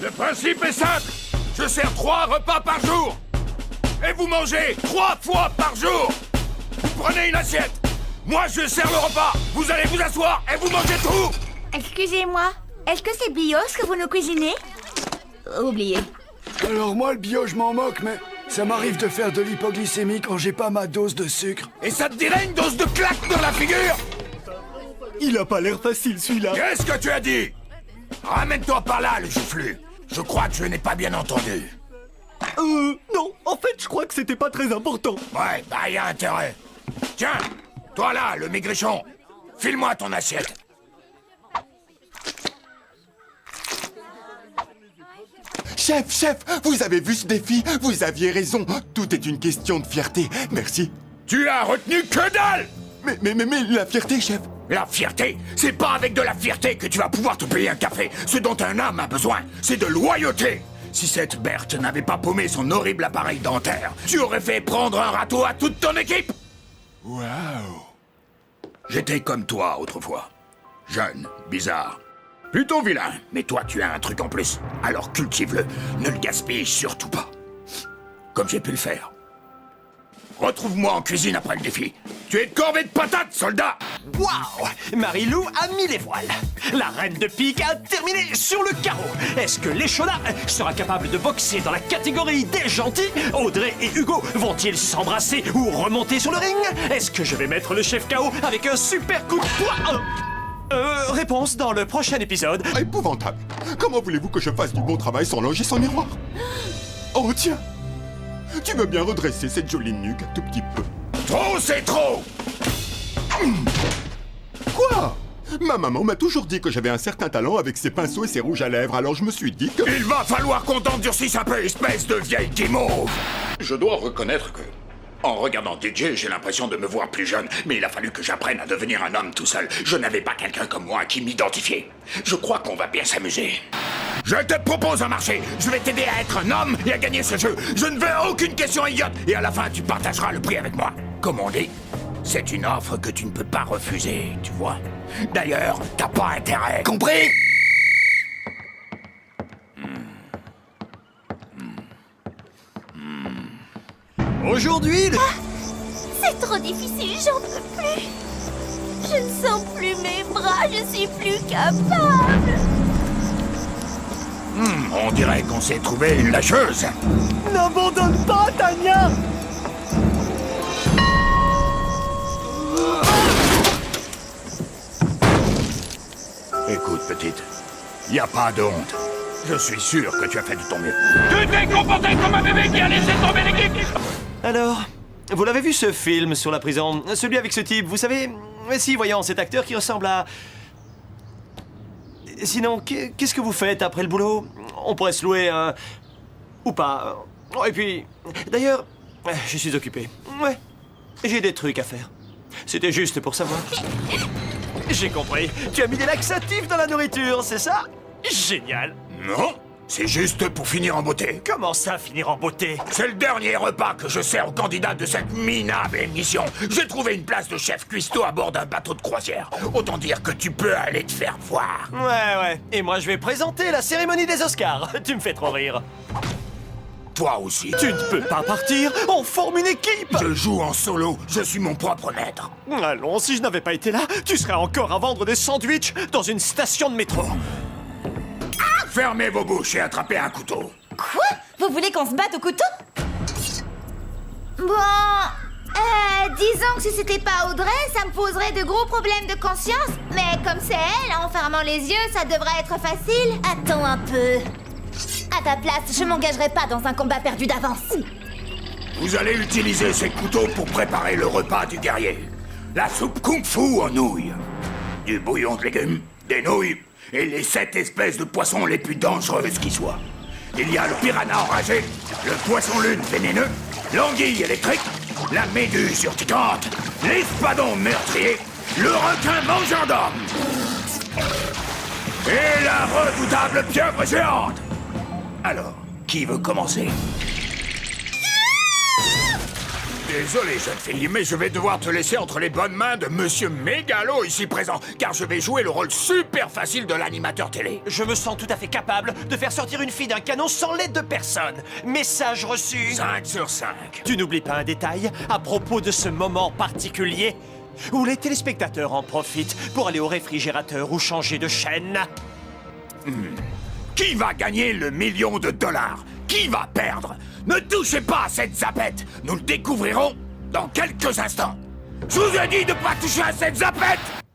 Le principe est simple. Je sers 3 repas par jour. Et vous mangez 3 fois par jour. Vous prenez une assiette. Moi, je sers le repas. Vous allez vous asseoir et vous mangez tout. Excusez-moi, est-ce que c'est bios que vous nous cuisinez? Oubliez. Alors moi, le bio, je m'en moque, mais ça m'arrive de faire de l'hypoglycémie quand j'ai pas ma dose de sucre. Et ça te dirait une dose de claque dans la figure? Il a pas l'air facile, celui-là. Qu'est-ce que tu as dit? Ramène-toi par là, le joufflu. Je crois que je n'ai pas bien entendu. Non, en fait, je crois que c'était pas très important. Ouais, bah y a intérêt. Tiens, toi là, le maigrichon, file-moi ton assiette. Chef, vous avez vu ce défi? Vous aviez raison, tout est une question de fierté. Merci. Tu as retenu que dalle! Mais la fierté, chef. La fierté, c'est pas avec de la fierté que tu vas pouvoir te payer un café. Ce dont un homme a besoin, c'est de loyauté. Si cette Berthe n'avait pas paumé son horrible appareil dentaire, tu aurais fait prendre un râteau à toute ton équipe. Waouh. J'étais comme toi autrefois. Jeune, bizarre, plutôt vilain. Mais toi, tu as un truc en plus. Alors cultive-le. Ne le gaspille surtout pas. Comme j'ai pu le faire. Retrouve-moi en cuisine après le défi. Tu es de corvée de patates, soldat! Waouh! Marie-Lou a mis les voiles. La reine de pique a terminé sur le carreau. Est-ce que l'échona sera capable de boxer dans la catégorie des gentils? Audrey et Hugo vont-ils s'embrasser ou remonter sur le ring? Est-ce que je vais mettre le chef KO avec un super coup de poing? Réponse dans le prochain épisode. Épouvantable. Comment voulez-vous que je fasse du bon travail sans longer son miroir? Oh tiens. Tu veux bien redresser cette jolie nuque un tout petit peu? Trop, c'est trop! Quoi? Ma maman m'a toujours dit que j'avais un certain talent avec ses pinceaux et ses rouges à lèvres, alors je me suis dit que... Il va falloir qu'on t'endurcisse un peu, espèce de vieille guimauve! Je dois reconnaître que, en regardant DJ, j'ai l'impression de me voir plus jeune, mais il a fallu que j'apprenne à devenir un homme tout seul. Je n'avais pas quelqu'un comme moi qui m'identifiait. Je crois qu'on va bien s'amuser. Je te propose un marché. Je vais t'aider à être un homme et à gagner ce jeu. Je ne veux aucune question idiote. Et à la fin, tu partageras le prix avec moi. Comme on dit, c'est une offre que tu ne peux pas refuser, tu vois. D'ailleurs, t'as pas intérêt. Compris? Aujourd'hui, le... C'est trop difficile, j'en peux plus. Je ne sens plus mes bras, je suis plus capable. On dirait qu'on s'est trouvé une lâcheuse. N'abandonne pas, Tania! Écoute, petite, y a pas de honte. Je suis sûr que tu as fait de ton mieux. Tu t'es comporté comme un bébé qui a laissé tomber l'équipe. Alors, vous l'avez vu ce film sur la prison? Celui avec ce type, vous savez? Si, voyons, cet acteur qui ressemble à... Sinon, qu'est-ce que vous faites après le boulot? On pourrait se louer un... Ou pas. Oh, et puis, d'ailleurs, je suis occupé. Ouais, j'ai des trucs à faire. C'était juste pour savoir. J'ai compris. Tu as mis des laxatifs dans la nourriture, c'est ça? Génial. Non, c'est juste pour finir en beauté. Comment ça, finir en beauté? C'est le dernier repas que je sers aux candidats de cette minable émission. J'ai trouvé une place de chef cuistot à bord d'un bateau de croisière. Autant dire que tu peux aller te faire voir. Ouais. Et moi, je vais présenter la cérémonie des Oscars. Tu me fais trop rire. Toi aussi. Tu ne peux pas partir. On forme une équipe. Je joue en solo. Je suis mon propre maître. Allons, si je n'avais pas été là, tu serais encore à vendre des sandwichs dans une station de métro. Fermez vos bouches et attrapez un couteau. Quoi? Vous voulez qu'on se batte au couteau? Bon... disons que si c'était pas Audrey, ça me poserait de gros problèmes de conscience. Mais comme c'est elle, en fermant les yeux, ça devrait être facile. Attends un peu. À ta place, je m'engagerai pas dans un combat perdu d'avance. Vous allez utiliser ces couteaux pour préparer le repas du guerrier. La soupe kung-fu en nouilles. Du bouillon de légumes, des nouilles et les 7 espèces de poissons les plus dangereuses qui soient. Il y a le piranha enragé, le poisson-lune vénéneux, l'anguille électrique, la méduse urticante, l'espadon meurtrier, le requin mangeur d'hommes et la redoutable pieuvre géante. Alors, qui veut commencer? Désolé, jeune fille, mais je vais devoir te laisser entre les bonnes mains de Monsieur Mégalo ici présent, car je vais jouer le rôle super facile de l'animateur télé. Je me sens tout à fait capable de faire sortir une fille d'un canon sans l'aide de personne. Message reçu. 5 sur 5. Tu n'oublies pas un détail à propos de ce moment particulier où les téléspectateurs en profitent pour aller au réfrigérateur ou changer de chaîne. Qui va gagner le $1 million? Qui va perdre? Ne touchez pas à cette zapette. Nous le découvrirons dans quelques instants. Je vous ai dit de ne pas toucher à cette zapette!